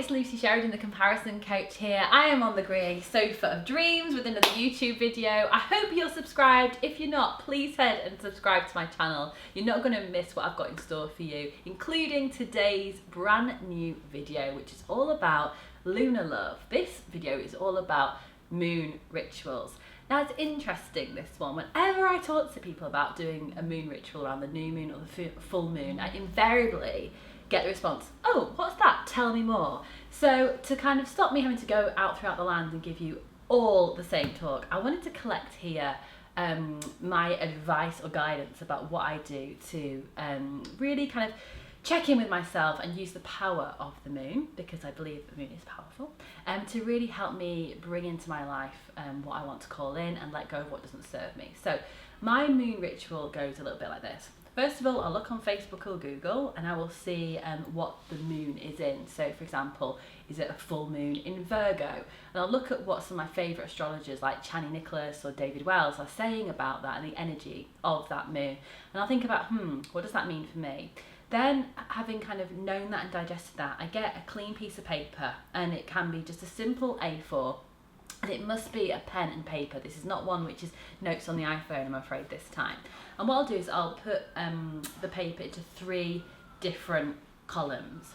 it's Lucy Sheridan, the comparison coach here. I am on the grey sofa of dreams with another YouTube video. I hope you're subscribed. If you're not, please head and subscribe to my channel. You're not going to miss what I've got in store for you, including today's brand new video, which is all about lunar love. This video is all about moon rituals. Now it's interesting, this one. Whenever I talk to people about doing a moon ritual around the new moon or the full moon, I invariably get the response, oh, what's that? Tell me more. So to kind of stop me having to go out throughout the land and give you all the same talk, I wanted to collect here my advice or guidance about what I do to really kind of check in with myself and use the power of the moon, because I believe the moon is powerful, to really help me bring into my life what I want to call in and let go of what doesn't serve me. So my moon ritual goes a little bit like this. First of all, I'll look on Facebook or Google and I will see what the moon is in. So for example, is it a full moon in Virgo? And I'll look at what some of my favourite astrologers like Chani Nicholas or David Wells are saying about that and the energy of that moon. And I'll think about, what does that mean for me? Then, having kind of known that and digested that, I get a clean piece of paper, and it can be just a simple A4, and it must be a pen and paper. This is not one which is notes on the iPhone, I'm afraid, this time. And what I'll do is I'll put the paper into 3 different columns.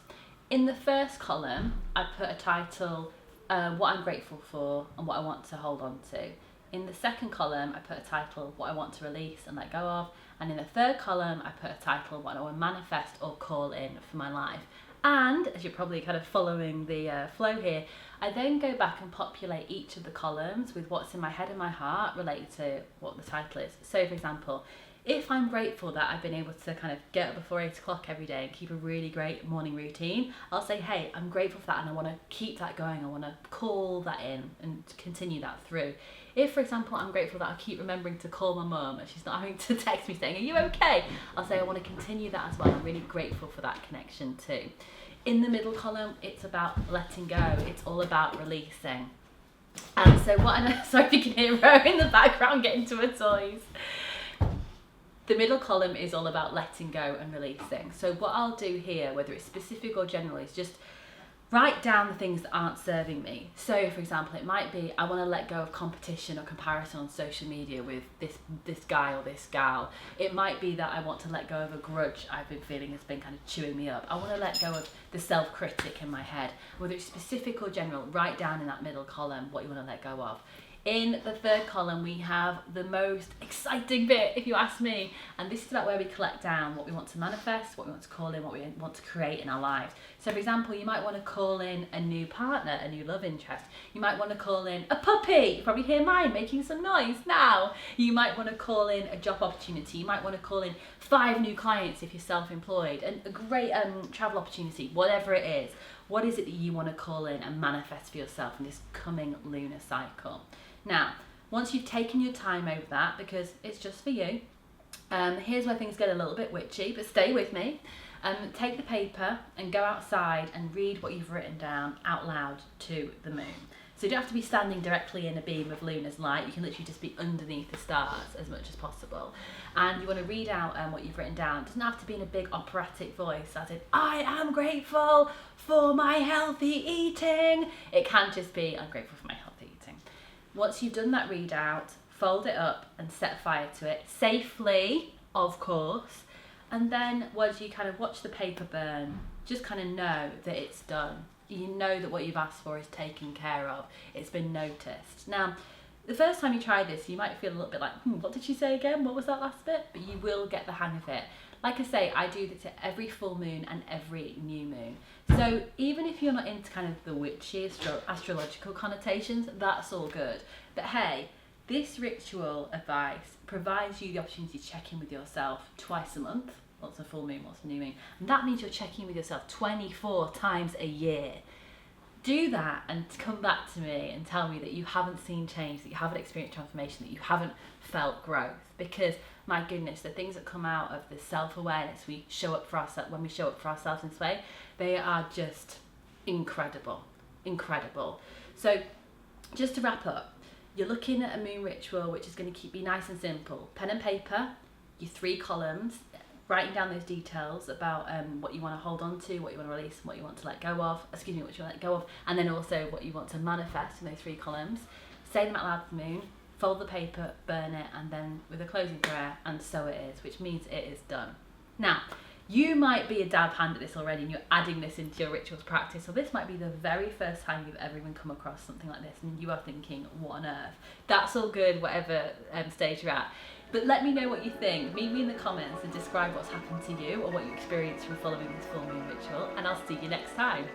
In the first column, I put a title, what I'm grateful for and what I want to hold on to. In the second column, I put a title, what I want to release and let go of. And in the third column, I put a title, what I want to manifest or call in for my life. And, as you're probably kind of following the flow here, I then go back and populate each of the columns with what's in my head and my heart related to what the title is. So, for example, if I'm grateful that I've been able to kind of get up before 8 o'clock every day and keep a really great morning routine, I'll say, hey, I'm grateful for that and I want to keep that going. I want to call that in and continue that through. If, for example, I'm grateful that I keep remembering to call my mum and she's not having to text me saying, are you okay? I'll say I want to continue that as well. I'm really grateful for that connection too. In the middle column, it's about letting go. It's all about releasing. And so sorry if you can hear Ro in the background getting to her toys. The middle column is all about letting go and releasing. So what I'll do here, whether it's specific or general, is just write down the things that aren't serving me. So for example, it might be I want to let go of competition or comparison on social media with this guy or this gal. It might be that I want to let go of a grudge I've been feeling has been kind of chewing me up. I want to let go of the self-critic in my head. Whether it's specific or general, write down in that middle column what you want to let go of. In the third column, we have the most exciting bit, if you ask me, and this is about where we collect down what we want to manifest, what we want to call in, what we want to create in our lives. So for example, you might want to call in a new partner, a new love interest. You might want to call in a puppy. You probably hear mine making some noise now. You might want to call in a job opportunity. You might want to call in 5 new clients if you're self-employed, and a great travel opportunity, whatever it is. What is it that you want to call in and manifest for yourself in this coming lunar cycle? Now, once you've taken your time over that, because it's just for you, here's where things get a little bit witchy, but stay with me. Take the paper and go outside and read what you've written down out loud to the moon. So you don't have to be standing directly in a beam of lunar's light. You can literally just be underneath the stars as much as possible. And you want to read out what you've written down. It doesn't have to be in a big operatic voice, as in, I am grateful for my healthy eating. It can just be, I'm grateful for my healthy eating. Once you've done that readout, fold it up and set fire to it, safely, of course. And then once you kind of watch the paper burn, just kind of know that it's done. You know that what you've asked for is taken care of. It's been noticed. Now, the first time you try this, you might feel a little bit like, what did she say again? What was that last bit? But you will get the hang of it. Like I say, I do this at every full moon and every new moon. So even if you're not into kind of the witchy astrological connotations, that's all good. But hey, this ritual advice provides you the opportunity to check in with yourself twice a month. What's a full moon, what's a new moon? And that means you're checking in with yourself 24 times a year. Do that and come back to me and tell me that you haven't seen change, that you haven't experienced transformation, that you haven't felt growth. Because my goodness, the things that come out of the self-awareness we show up for ourselves when we show up for ourselves in this way, they are just incredible, incredible. So just to wrap up, you're looking at a moon ritual which is going to keep you nice and simple. Pen and paper, your 3 columns. writing down those details about what you want to hold on to, what you want to release, and what you want to let go of, what you want to let go of, and then also what you want to manifest in those 3 columns. Say them out loud to the moon, fold the paper, burn it, and then with a closing prayer, and so it is, which means it is done. Now, you might be a dab hand at this already and you're adding this into your rituals practice, or this might be the very first time you've ever even come across something like this and you are thinking, what on earth? That's all good, whatever stage you're at. But let me know what you think. Meet me in the comments and describe what's happened to you or what you experienced from following this full moon ritual, and I'll see you next time.